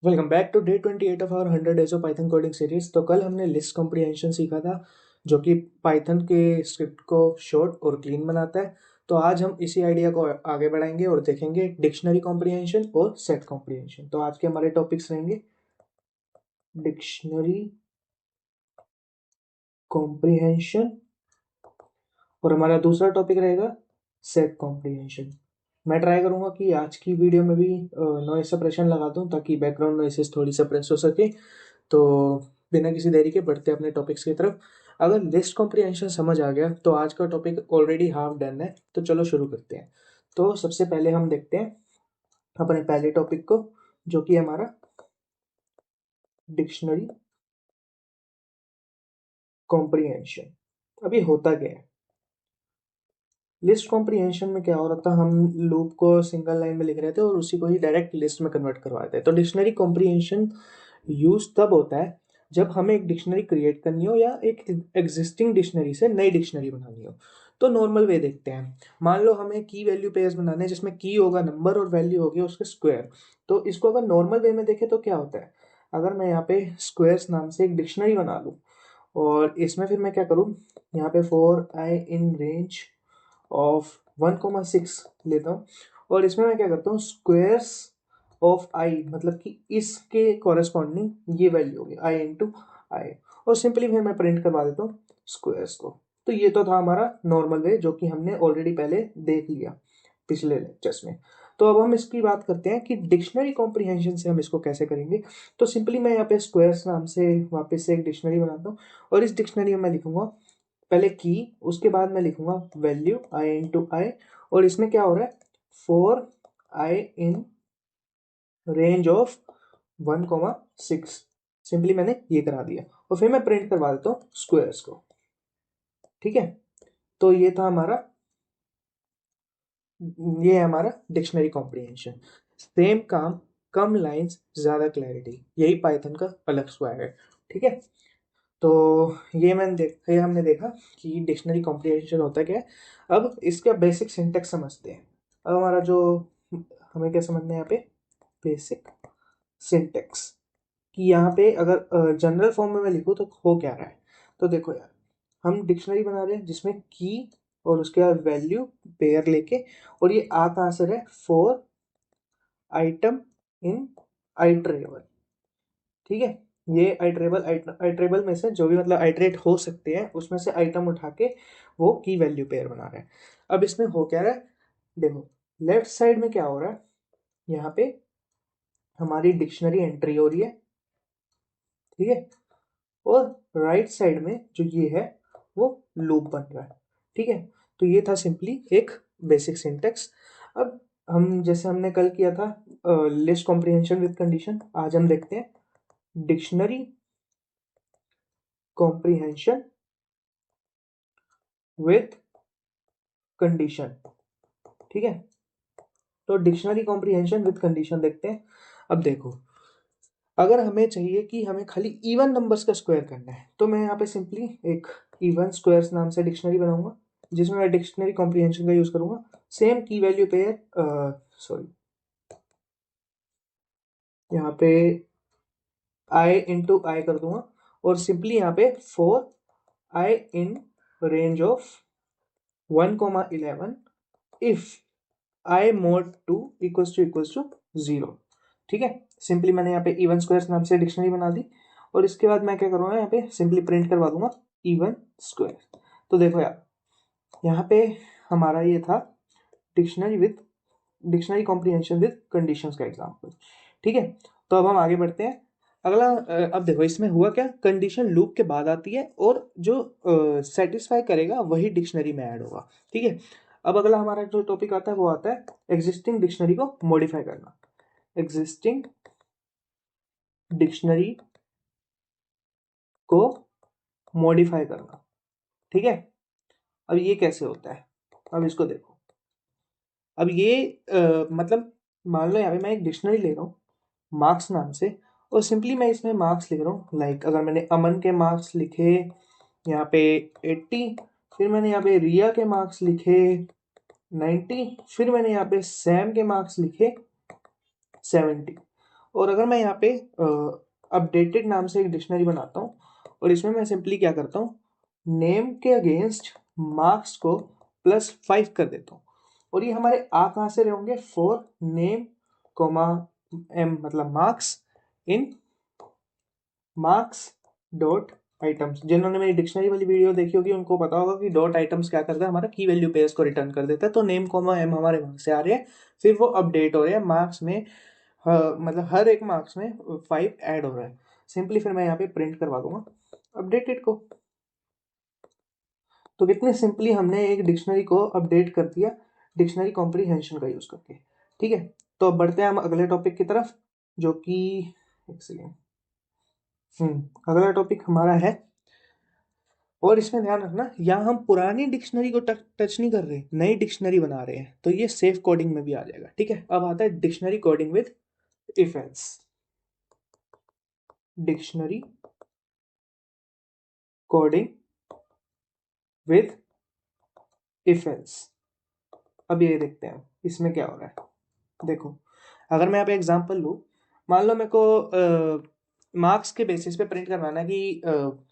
Welcome back to day 28 of our 100 days of Python coding series. तो कल हमने list comprehension सीखा था, जो कि पाइथन के स्क्रिप्ट को शॉर्ट और क्लीन बनाता है। तो आज हम इसी आइडिया को आगे बढ़ाएंगे और देखेंगे डिक्शनरी कॉम्प्रिहेंशन और सेट कॉम्प्रिहेंशन। तो आज के हमारे टॉपिक्स रहेंगे डिक्शनरी कॉम्प्रिहेंशन और हमारा दूसरा टॉपिक रहेगा सेट कॉम्प्रिहेंशन। मैं ट्राई करूंगा कि आज की वीडियो में भी नॉइस सप्रेशन लगा दूं ताकि बैकग्राउंड नॉइसेस थोड़ी सप्रेस हो सके। तो बिना किसी देरी के बढ़ते हैं अपने टॉपिक्स की तरफ। अगर लिस्ट कॉम्प्रिहेंशन समझ आ गया तो आज का टॉपिक ऑलरेडी हाफ डन है। तो चलो शुरू करते हैं। तो सबसे पहले हम देखते हैं अपने पहले टॉपिक को, जो कि हमारा डिक्शनरी कॉम्प्रिहेंशन। अभी होता क्या है लिस्ट कॉम्प्रिहेंशन में? क्या हो रहा था, हम लूप को सिंगल लाइन में लिख रहे थे और उसी को ही डायरेक्ट लिस्ट में कन्वर्ट करवा देते हैं। तो डिक्शनरी कॉम्प्रिहेंशन यूज तब होता है जब हमें एक डिक्शनरी क्रिएट करनी हो या एक एग्जिस्टिंग डिक्शनरी से नई डिक्शनरी बनानी हो। तो नॉर्मल वे देखते हैं। मान लो हमें की वैल्यू पेयर्स बनाने हैं जिसमें की होगा नंबर और वैल्यू होगी उसके स्क्वायर। तो इसको अगर नॉर्मल वे में देखें तो क्या होता है, अगर मैं यहाँ पे स्क्वायर्स नाम से एक डिक्शनरी बना लूँ और इसमें फिर मैं क्या करूँ, यहाँ पे for I in range of 1,6 लेता हूँ और इसमें मैं क्या करता हूँ, स्क्वायर्स ऑफ आई मतलब कि इसके कॉरेस्पॉन्डिंग ये वैल्यू होगी आई इंटू आई, और सिंपली फिर मैं प्रिंट करवा देता हूँ स्क्वायर्स को। तो ये तो था हमारा नॉर्मल वे, जो कि हमने ऑलरेडी पहले देख लिया पिछले लेक्चर्स में। तो अब हम इसकी बात करते हैं कि डिक्शनरी कॉम्प्रिहेंशन से हम इसको कैसे करेंगे। तो सिंपली मैं यहाँ पे स्क्वायर्स नाम से वापस से एक डिक्शनरी बनाता हूँ और इस डिक्शनरी में मैं लिखूंगा पहले की, उसके बाद मैं लिखूंगा वैल्यू आई इंटू आई, और इसमें क्या हो रहा है, four I in range of 1,6। Simply मैंने ये करा दिया और फिर मैं प्रिंट करवा देता हूँ स्क्वायर्स को। ठीक है, तो ये था हमारा, ये है हमारा डिक्शनरी कॉम्प्रिहेंशन। सेम काम, कम लाइंस, ज्यादा क्लैरिटी, यही पाइथन का अलग स्वैग है। ठीक है, तो ये हमने देखा कि डिक्शनरी कॉम्प्रिहेंशन होता क्या है। अब इसका बेसिक सिंटेक्स समझते हैं। अब हमारा जो, हमें क्या समझना है यहाँ पे, बेसिक सिंटेक्स। कि यहाँ पे अगर जनरल फॉर्म में मैं लिखूँ तो हो क्या रहा है। तो देखो यार, हम डिक्शनरी बना रहे हैं जिसमें की और उसके बाद वैल्यू पेयर लेके, और ये आ कहाँ से रहा है, फोर आइटम इन आइट्रेबल। ठीक है, ये आइट्रेबल में से जो भी मतलब आइट्रेट हो सकते हैं उसमें से आइटम उठा के वो की वैल्यू पेयर बना रहे हैं। अब इसमें हो क्या रहा है, देखो लेफ्ट साइड में क्या हो रहा है, यहाँ पे हमारी डिक्शनरी एंट्री हो रही है। ठीक है, और राइट साइड में जो ये है वो लूप बन रहा है। ठीक है, तो ये था सिंपली एक बेसिक सिंटेक्स। अब हम जैसे हमने कल किया था लिस्ट कॉम्प्रिहेंशन विद कंडीशन, आज हम देखते हैं डिक्शनरी कॉम्प्रिहेंशन विथ कंडीशन। ठीक है, तो डिक्शनरी कॉम्प्रिहेंशन विद कंडीशन देखते हैं। अब देखो, अगर हमें चाहिए कि हमें खाली इवन नंबर्स का स्क्वायर करना है तो मैं यहाँ पे सिंपली एक इवन स्क्वायर्स नाम से डिक्शनरी बनाऊंगा जिसमें मैं डिक्शनरी कॉम्प्रिहेंशन का यूज करूंगा। सेम की वैल्यू पेयर, सॉरी, यहाँ पे आई इंटू आई कर दूंगा और सिंपली यहाँ पे for I in range of 1,11 if I mod two equals to 0। ठीक है, सिंपली मैंने यहाँ पे इवन स्क्वायर्स नाम से डिक्शनरी बना दी और इसके बाद मैं क्या करूँगा, यहाँ पे सिंपली प्रिंट करवा दूंगा इवन स्क्वायर। तो देखो यार, यहाँ पे हमारा ये था dictionary with dictionary comprehension with conditions का एग्जांपल। ठीक है, तो अब हम आगे बढ़ते हैं। अगला अब देखो इसमें हुआ क्या, कंडीशन लूप के बाद आती है और जो सेटिस्फाई करेगा वही डिक्शनरी में ऐड होगा। ठीक है, अब अगला हमारा जो टॉपिक आता है वो आता है एग्जिस्टिंग डिक्शनरी को मॉडिफाई करना। एग्जिस्टिंग डिक्शनरी को मॉडिफाई करना। ठीक है, अब ये कैसे होता है, अब इसको देखो। अब ये मतलब मान लो यहाँ पे मैं एक डिक्शनरी ले रहा हूँ मार्क्स नाम से, और सिंपली मैं इसमें मार्क्स लिख रहा हूँ। लाइक अगर मैंने अमन के मार्क्स लिखे यहाँ पे 80, फिर मैंने यहाँ पे रिया के मार्क्स लिखे 90, फिर मैंने यहाँ पे सैम के मार्क्स लिखे 70, और अगर मैं यहाँ पे अपडेटेड नाम से एक डिक्शनरी बनाता हूँ और इसमें मैं सिंपली क्या करता हूँ, नेम के अगेंस्ट मार्क्स को +5 कर देता हूँ। और ये हमारे कहाँ से रहे होंगे, फॉर नेम कोमा एम मतलब marks in marks dot items. जिन्होंने मेरी डिक्शनरी वाली वीडियो देखी होगी उनको पता होगा कि डॉट आइटम्स क्या करता है, हमारा की वैल्यू पेयर्स को रिटर्न कर देता है। तो नेम कोमा एम हमारे वहां से आ रहे हैं, फिर वो अपडेट हो रहे हैं मार्क्स में, मतलब हर एक मार्क्स में 5 ऐड हो रहा है। सिंपली फिर मैं यहाँ पे प्रिंट करवा दूंगा अपडेटेड को। तो कितने सिंपली हमने एक डिक्शनरी को अपडेट कर दिया डिक्शनरी कॉम्प्रीहेंशन का यूज करके। ठीक है, तो अब बढ़ते हैं हम अगले टॉपिक की तरफ, जो कि एक सेकेंड, अगला टॉपिक हमारा है, और इसमें ध्यान रखना यहाँ हम पुरानी डिक्शनरी को टच नहीं कर रहे, नई डिक्शनरी बना रहे हैं, तो ये सेफ कोडिंग में भी आ जाएगा। ठीक है, अब आता है dictionary coding with if else. Dictionary coding with if else. अब ये देखते हैं इसमें क्या हो रहा है। देखो, अगर मैं यहाँ पे एग्जांपल लूँ, मान लो मेरे को मार्क्स के बेसिस पे प्रिंट करवाना है कि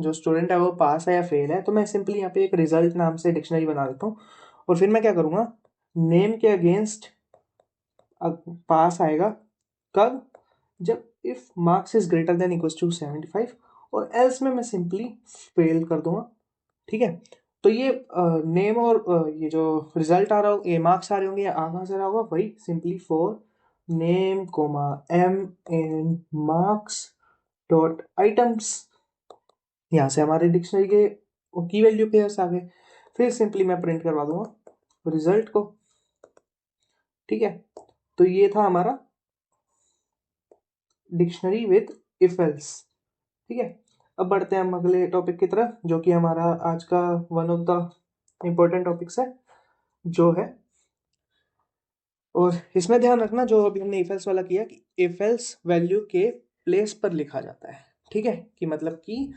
जो स्टूडेंट है वो पास है या फेल है, तो मैं सिंपली यहाँ पे एक रिजल्ट नाम से डिक्शनरी बना देता हूँ। और फिर मैं क्या करूँगा, नेम के अगेंस्ट पास आएगा कब, जब if marks is greater than equal to 75, और एल्स में मैं सिंपली फेल कर दूंगा। ठीक है, तो ये नेम और ये जो रिजल्ट आ रहा हो, ये मार्क्स आ रहे होंगे, या कहाँ से आ रहा होगा, वही simply for name comma M in marks dot items. यहाँ से हमारे डिक्शनरी के की वैल्यू पेयर्स आ गए। फिर सिंपली मैं प्रिंट करवा दूंगा रिजल्ट को। ठीक है, तो ये था हमारा डिक्शनरी विद इफ एल्स। ठीक है, अब बढ़ते हैं हम अगले टॉपिक की तरफ, जो कि हमारा आज का one of the important topics है, जो है, और इसमें ध्यान रखना जो अभी हमने इफ एल्स वाला किया कि इफ एल्स वैल्यू के प्लेस पर लिखा जाता है। ठीक है, कि मतलब कि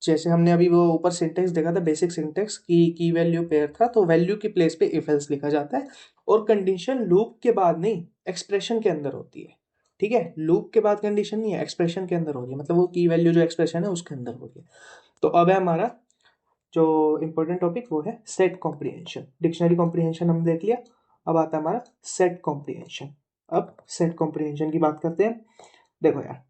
जैसे हमने अभी वो ऊपर सिंटेक्स देखा था, बेसिक सिंटेक्स की वैल्यू पेयर था, तो वैल्यू की प्लेस पे इफ एल्स लिखा जाता है, और कंडीशन लूप के बाद नहीं, एक्सप्रेशन के अंदर होती है। ठीक है, लूप के बाद कंडीशन नहीं है, एक्सप्रेशन के अंदर होती है, मतलब वो की वैल्यू जो एक्सप्रेशन है उसके अंदर होती है। तो अब है हमारा जो इंपॉर्टेंट टॉपिक, वो है सेट कॉम्प्रीहेंशन। डिक्शनरी कॉम्प्रीहेंशन हम देख लिया, अब आता है हमारा सेट कॉम्प्रीहेंशन। अब सेट कॉम्प्रीहेंशन की बात करते हैं। देखो यार,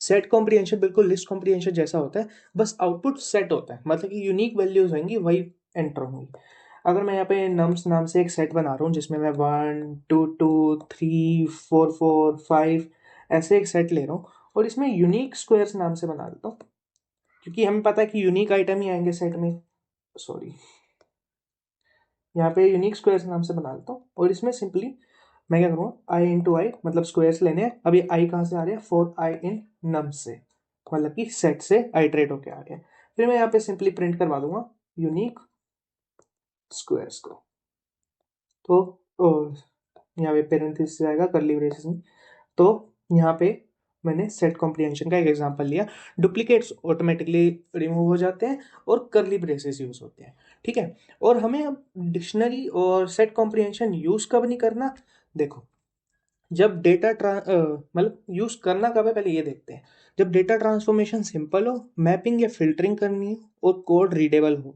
सेट कॉम्प्रीहेंशन बिल्कुल लिस्ट कॉम्प्रीहेंशन जैसा होता है, बस आउटपुट सेट होता है, मतलब कि यूनिक वैल्यूज होंगी वही एंटर होंगी। अगर मैं यहाँ पे नम्स नाम से एक सेट बना रहा हूँ जिसमें मैं 1 2 2 3 4 4 5 ऐसे एक सेट ले रहा हूँ, और इसमें यूनिक स्क्वायर्स नाम से बना देता हूँ, क्योंकि हमें पता है कि यूनिक आइटम ही आएंगे सेट में। सॉरी, यहाँ पे यूनिक स्क्वायर्स नाम से बना देता हूँ, और इसमें सिंपली मैं क्या करूँगा, आई इंटू आई, मतलब स्क्वायर्स लेने हैं। अब ये आई कहाँ से आ रहे हैं, फॉर आई इन नम से, मतलब कि सेट से आइटरेट होके आ रहे हैं। फिर मैं यहाँ पे सिंपली प्रिंट करवा दूंगा यूनिक स्क्वायर्स को। तो यहाँ पे पेरेंथेसिस आएगा कर्ली ब्रेसेस में। तो यहाँ पे मैंने सेट कॉम्प्रीहेंशन का एक एग्जांपल लिया, डुप्लीकेट्स ऑटोमेटिकली रिमूव हो जाते हैं और कर्ली ब्रेसेस यूज होते हैं। ठीक है, और हमें अब डिक्शनरी और सेट कॉम्प्रीहेंशन यूज कब नहीं करना, देखो, जब डेटा मतलब यूज करना कब है, पहले ये देखते हैं। जब डेटा ट्रांसफॉर्मेशन सिंपल हो, मैपिंग या फिल्टरिंग करनी हो, और कोड रीडेबल हो,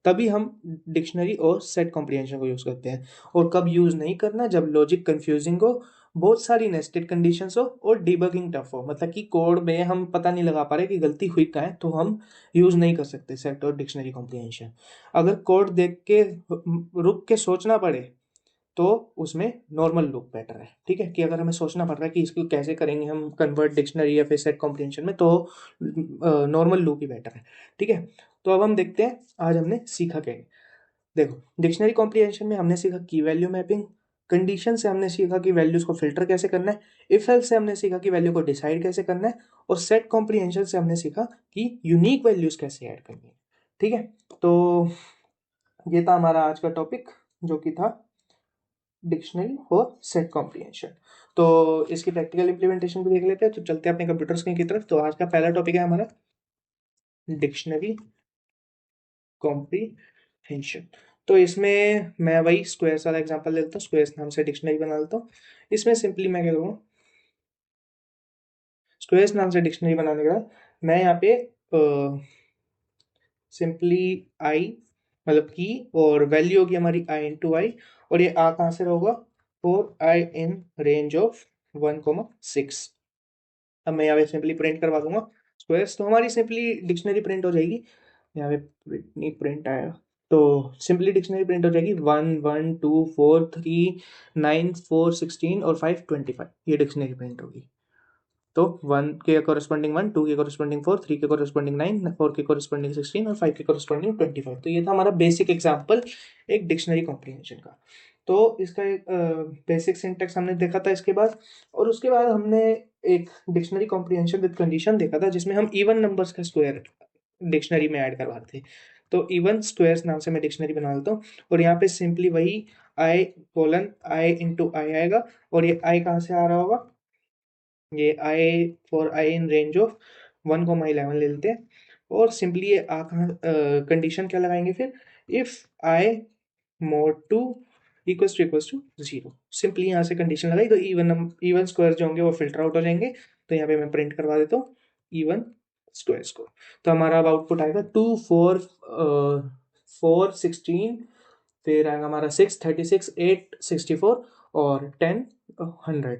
तभी हम डिक्शनरी और सेट कॉम्प्रीहेंशन को यूज करते हैं। और कब यूज नहीं करना, जब लॉजिक कंफ्यूजिंग हो, बहुत सारी नेस्टेड कंडीशंस हो, और डिबगिंग टफ हो, मतलब कि कोड में हम पता नहीं लगा पा रहे कि गलती हुई कहाँ है, तो हम यूज नहीं कर सकते सेट और डिक्शनरी कॉम्प्रीहेंशन। अगर कोड देख के रुक के सोचना पड़े, तो उसमें नॉर्मल लूप बेटर है। ठीक है, कि अगर हमें सोचना पड़ रहा है कि इसको कैसे करेंगे हम कन्वर्ट डिक्शनरी या फिर सेट कॉम्प्रीहेंशन में, तो नॉर्मल लूप ही बेटर है। ठीक है, तो अब हम देखते हैं आज हमने सीखा क्या है। देखो, डिक्शनरी कॉम्प्रीहेंशन में हमने सीखा की वैल्यू मैपिंग, कंडीशन से हमने सीखा कि वैल्यूज को फिल्टर कैसे करना है, इफ एल्स से हमने सीखा कि वैल्यू को डिसाइड कैसे करना है, और सेट कॉम्प्रीहेंशन से हमने सीखा कि यूनिक वैल्यूज कैसे ऐड करनी है। ठीक है, तो ये था हमारा आज का टॉपिक, जो कि था डिक्शनरी और सेट कॉम्प्रीहेंशन। तो इसकी प्रैक्टिकल इंप्लीमेंटेशन भी देख लेते हैं, तो चलते हैं अपने कंप्यूटर स्क्रीन की तरफ। तो आज का पहला टॉपिक है हमारा डिक्शनरी कॉम्प्रीहेंशन। तो इसमें मैं वही स्क्वायर्स वाला एग्जांपल ले लेता हूँ, स्क्वायर्स नाम से डिक्शनरी बना लेता हूँ। इसमें सिंपली मैं क्या करूँगा, स्क्वेयर्स नाम से डिक्शनरी बनाने के बाद मैं यहाँ पे सिंपली आई मतलब की और वैल्यू होगी हमारी आई इंटू आई, और ये आ कहाँ से होगा, four I in range of 1,6। अब मैं यहाँ पे सिंपली प्रिंट करवा दूंगा स्क्वायर्स, तो हमारी सिंपली डिक्शनरी प्रिंट हो जाएगी। यहाँ पे नहीं प्रिंट आएगा, तो सिंपली डिक्शनरी प्रिंट हो जाएगी 1 1 2 4 3 9 4 16 और 5 25, ये डिक्शनरी प्रिंट होगी। तो 1 के कॉरेस्पॉन्डिंग 1, 2 के कॉरेस्पॉन्डिंग 4, 3 के कॉरेस्पॉन्डिंग 9, 4 के कॉरेस्पॉन्डिंग 16 और 5 के कॉरेस्पॉन्डिंग 25। तो ये था हमारा बेसिक एग्जाम्पल एक डिक्शनरी कॉम्प्रिहेंशन का। तो इसका एक बेसिक सिंटेक्स हमने देखा था इसके बाद, और उसके बाद हमने एक डिक्शनरी कॉम्प्रिहेंशन विद कंडीशन देखा था जिसमें हम इवन नंबर्स का स्क्वायर डिक्शनरी में ऐड करवाते थे। तो इवन स्क्वायर्स नाम से मैं डिक्शनरी बना लेता हूँ, और यहाँ पे सिंपली वही आई कोलन आई इंटू आई आएगा, और ये आई कहाँ से आ रहा होगा, ये I for I in range of 1,11 ले लेते हैं, और सिंपली ये आ कहाँ कंडीशन क्या लगाएंगे फिर, if I mod two equals to zero. Simply यहाँ से कंडीशन लगाई तो इवन स्क्वायर जो होंगे वो फिल्टर आउट हो जाएंगे। तो यहाँ पे मैं प्रिंट करवा देता हूँ इवन स्क्वायर्स को। तो हमारा अब आउटपुट आएगा 2 4 4 16, फिर आएगा हमारा 6 36 8 64 और 10 100।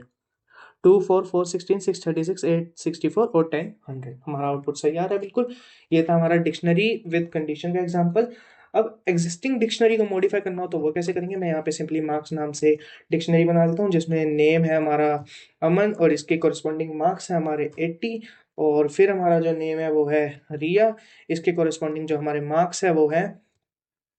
2 4 4 16 6 36 8 64 और 10 100, हमारा आउटपुट सही आ रहा है बिल्कुल। ये था हमारा डिक्शनरी विद कंडीशन का एग्जांपल। अब एग्जिस्टिंग डिक्शनरी को मॉडिफाई करना हो तो वो कैसे करेंगे, मैं यहाँ पे सिंपली मार्क्स नाम से डिक्शनरी बना देता हूँ जिसमें नेम है हमारा अमन और इसके कॉरेस्पॉन्डिंग मार्क्स है हमारे 80, और फिर हमारा जो नेम है वो है रिया, इसके कॉरेस्पॉन्डिंग जो हमारे मार्क्स है वो है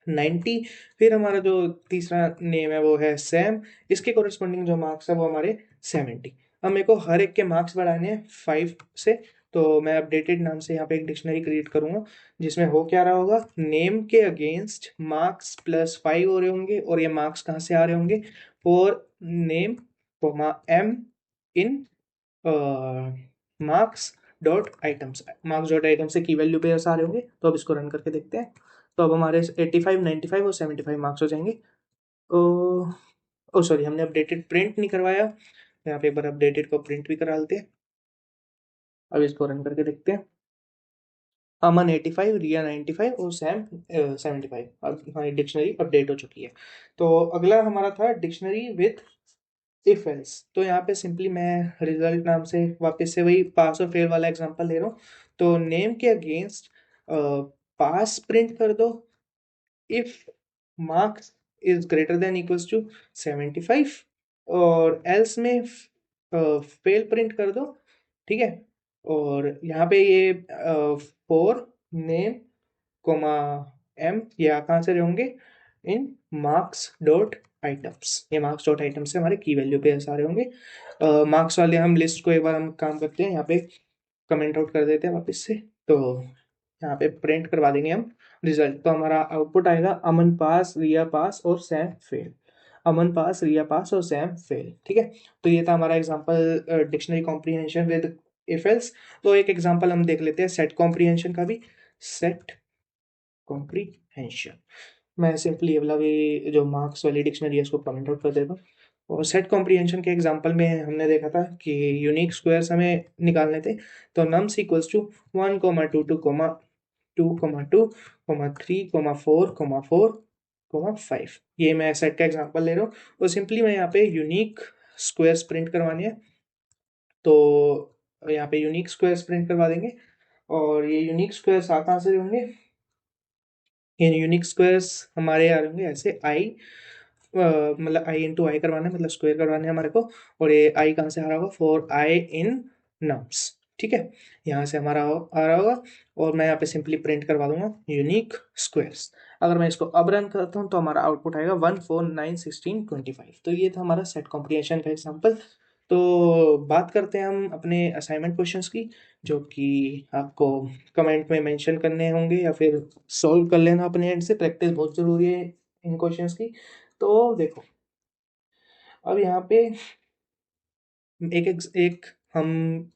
90। फिर हमारा जो तीसरा नेम है वो है सैम, इसके कॉरेस्पॉन्डिंग जो मार्क्स है वो हमारे 70। अब मेरे को हर एक के मार्क्स बढ़ाने हैं 5 से, तो मैं अपडेटेड नाम से यहाँ पे एक डिक्शनरी क्रिएट करूंगा जिसमें हो क्या रहा होगा, नेम के अगेंस्ट मार्क्स +5 हो रहे होंगे, और ये मार्क्स कहाँ से आ रहे होंगे, for name comma M in marks dot items, marks dot item से की वैल्यू पेयर्स आ रहे होंगे। तो अब इसको रन करके देखते हैं। तो अब हमारे 85 95 और 75 मार्क्स हो जाएंगे। ओ सॉरी, हमने अपडेटेड प्रिंट नहीं करवाया, यहाँ पे एक बार अपडेटेड को प्रिंट भी करा लेते हैं। अब इसको रन करके देखते हैं। अमन 85, रिया 95 और सैम 75। अब हमारी डिक्शनरी अपडेट हो चुकी है। तो अगला हमारा था डिक्शनरी विथ इफ एल्स। तो यहाँ पे सिंपली मैं रिजल्ट नाम से वापस से वही पास और फेल वाला एग्जांपल ले रहा हूँ। तो नेम के अगेंस्ट पास प्रिंट कर दो if marks is greater than equals to 75, और एल्स में फेल प्रिंट कर दो, ठीक है। और यहाँ पे ये फॉर नेम कोमा एम ये कहाँ से होंगे, इन मार्क्स डॉट आइटम्स, ये मार्क्स डॉट आइटम से हमारे की वैल्यू पे सारे होंगे। मार्क्स वाले हम लिस्ट को एक बार हम काम करते हैं, यहाँ पे कमेंट आउट कर देते हैं वापस से। तो यहाँ पे प्रिंट करवा देंगे हम रिजल्ट। तो हमारा आउटपुट आएगा अमन पास, रिया पास और सैम फेल। अमन पास, रिया पास और सैम फेल, ठीक है। तो ये था हमारा example dictionary comprehension with if else. तो एक एग्जांपल हम देख लेते हैं सेट कॉम्प्रिहेंशन का भी। सेट कॉम्प्रिहेंशन, मैं सिंपली ये वाला भी जो मार्क्स वाली डिक्शनरी है उसको कमेंट आउट कर देता हूँ। और सेट कॉम्प्रिहेंशन के एग्जांपल में हमने देखा था कि यूनिक स्क्वायर्स हमें निकालने थे। तो नम्स इक्वल्स टू 1 2 2 2 2 3 4 4 5, ये मैं सेट का एग्जांपल ले रहा हूँ। और सिंपली मैं यहाँ पे यूनिक स्क्वायर्स प्रिंट करवानी है, तो यहाँ पे यूनिक स्क्वायर्स प्रिंट करवा देंगे। और ये यूनिक स्क्वायर्स कहाँ से होंगे, ये यूनिक स्क्वायर्स हमारे आ होंगे ऐसे आई, मतलब आई इंटू आई करवाना है, मतलब स्क्वायर करवाना है हमारे को। और ये आई कहाँ से आ रहा होगा, फॉर आई इन नम्स, ठीक है। यहाँ से हमारा आ रहा होगा, और मैं यहाँ पे सिंपली प्रिंट करवा दूंगा यूनिक स्क्वायर्स। अगर मैं इसको अब रन करता हूँ तो हमारा आउटपुट आएगा 1 4 9 16 25। तो ये था हमारा सेट कॉम्प्रिहेंशन का एग्जाम्पल। तो बात करते हैं हम अपने असाइनमेंट क्वेश्चंस की, जो कि आपको कमेंट में मेंशन करने होंगे या फिर सॉल्व कर लेना अपने एंड से। प्रैक्टिस बहुत ज़रूरी है इन क्वेश्चंस की। तो देखो, अब यहाँ पे एक हम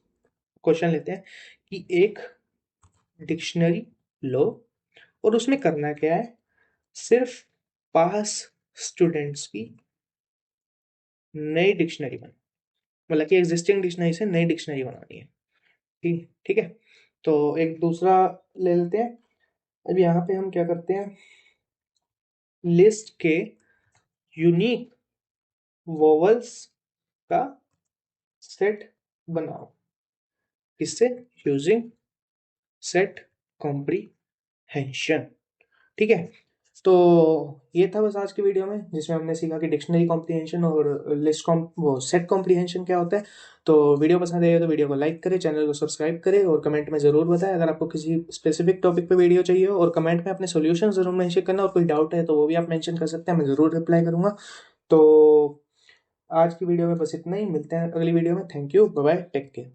क्वेश्चन लेते हैं कि एक डिक्शनरी लो, और उसमें करना क्या है, सिर्फ पास स्टूडेंट्स की नई डिक्शनरी बना, मतलब कि एग्जिस्टिंग डिक्शनरी से नई डिक्शनरी बनानी है। ठीक ठीक है। तो एक दूसरा ले लेते हैं। अब यहाँ पे हम क्या करते हैं, लिस्ट के यूनिक वोवल्स का सेट बनाओ। किससे? Using set comprehension. ठीक है। तो ये था बस आज की वीडियो में, जिसमें हमने सीखा कि डिक्शनरी कॉम्प्रीहेंशन और लिस्ट कॉम वो सेट कॉम्प्रीहेंशन क्या होता है। तो वीडियो पसंद आए तो वीडियो को लाइक करें, चैनल को सब्सक्राइब करें और कमेंट में ज़रूर बताएं अगर आपको किसी स्पेसिफिक टॉपिक पे वीडियो चाहिए हो, और कमेंट में अपने सॉल्यूशन ज़रूर मेंशन करना, और कोई डाउट है तो वो भी आप मेंशन कर सकते हैं, मैं ज़रूर रिप्लाई करूंगा। तो आज की वीडियो में बस इतना ही, मिलते हैं अगली वीडियो में। Thank you, bye bye, take care.